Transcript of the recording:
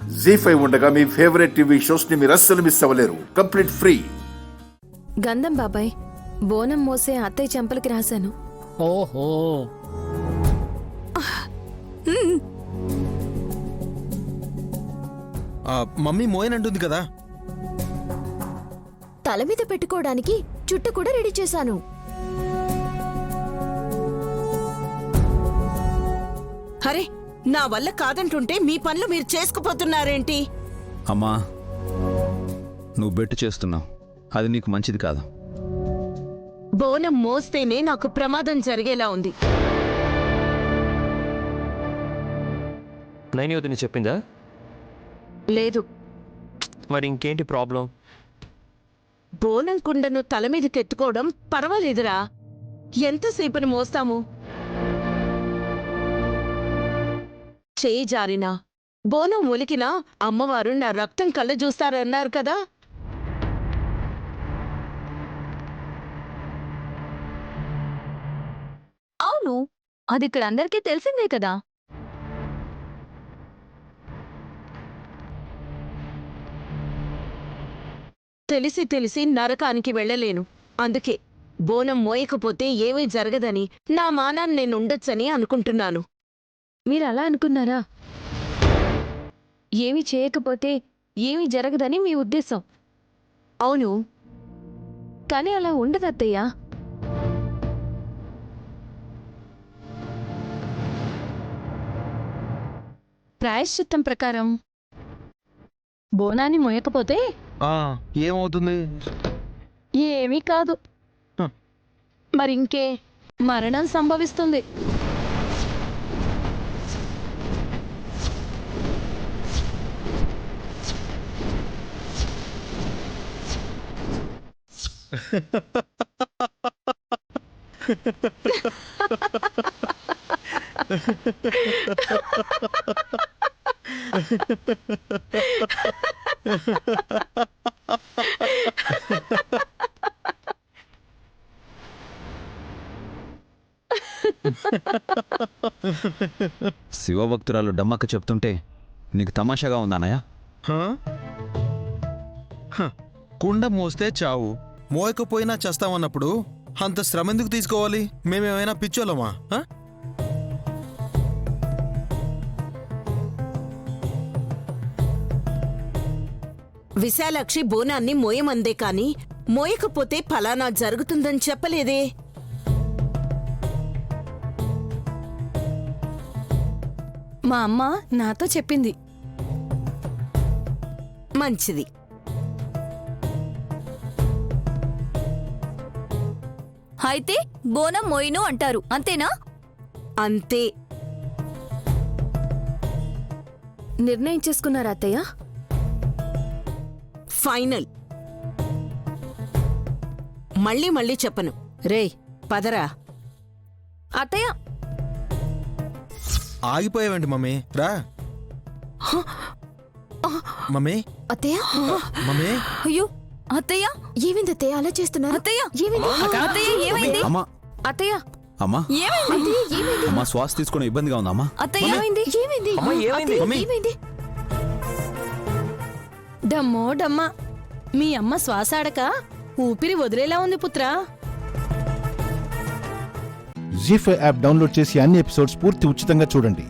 జీ5 ఉండగా మీ favourite TV shows ని మీరు అస్సలు మిస్ అవ్వలేరు. Complete free. గంధం బాబాయ్, బోనం మోసే అత్తయ్య చెంపలకి రాశాను. ఓహో, మమ్మీ మోయనంటుంది కదా. తల మీద పెట్టుకోవడానికి చుట్టు కూడా రెడీ చేశాను. అరే, నా వల్ల కాదంటుంటే మీ పనులు మీరు చేసుకుపోతున్నారేంటి? అమ్మా, నువ్వు బెట్టు చేస్తున్నావు, అది నీకు మంచిది కాదు. బోనం మోస్తేనే నాకు ప్రమాదం జరిగేలా ఉంది. నైని వదిన చెప్పిందా? లేదు. మరి ఇంకేంటి ప్రాబ్లం? బోనం కుండను తల మీదకి ఎత్తుకోవడం పర్వాలేదురా, ఎంతసేపని మోస్తాము? చేయి జారినా, బోనం ఒలికినా అమ్మవారు నా రక్తం కళ్ళ చూస్తారన్నారు కదా. అవును, అది ఇక్కడ అందరికీ తెలిసిందే కదా. తెలిసి తెలిసి నరకానికి వెళ్ళలేను. అందుకే బోనం మోయకపోతే ఏమీ జరగదని, నా మానాన్ని నేను ఉండొచ్చని అనుకుంటున్నాను. మీరు అలా అనుకున్నారా? ఏమి చేయకపోతే ఏమి జరగదని మీ ఉద్దేశం? అవును, కానీ అలా ఉండదు అత్తయ్య. ప్రాయశ్చిత్తం ప్రకారం బోనాన్ని మోయకపోతే ఏమవుతుంది? ఏమీ కాదు. మరింకే మరణం సంభవిస్తుంది. శివభక్తురాలు డమ్మక్క చెప్తుంటే నీకు తమాషాగా ఉందన్నయ్య? కుండ మోస్తే చావు, మోయకపోయినా చేస్తామన్నప్పుడు అంత శ్రమ ఎందుకు తీసుకోవాలి? మేమేమైనా పిచ్చోళ్ళమా? విశాలాక్షి బోనాన్ని మోయమందే కాని మోయకపోతే ఫలానా జరుగుతుందని చెప్పలేదే. మా అమ్మ నాతో చెప్పింది. మంచిది. అయితే బోనం మోయిను అంటారు, అంతేనా? అంతే. నిర్ణయం చేసుకున్నారా అత్తయ్య? ఫైనల్. మళ్ళీ మళ్ళీ చెప్పను. రేయ్ పదరా. అత్తయ్య, ఆగిపోయావేంటి మమ్మీ? రా మమ్మీ. అత్తయ్య, మమ్మీ, అయ్యో అత్తయ్య, ఏమైంది అత్తయ్య అలా చేస్తున్నారు? అత్తయ్య అత్తయ్య ఏమైంది? అమ్మా, అత్తయ్య అమ్మా, ఏమైంది? ఏమైంది? అమ్మా, శ్వాస తీసుకునే ఇబ్బందిగా ఉందమ్మా. అత్తయ్య ఏమైంది? ఏమైంది? మమ్మీ. ఏమైంది? డమ్మో డమ్మా, మీ అమ్మ శ్వాస ఆడక ఊపిరి వదిలేలా ఉంది పుత్రా. జీ5 యాప్ డౌన్లోడ్ చేసి అన్ని ఎపిసోడ్స్ పూర్తి ఉచితంగా చూడండి.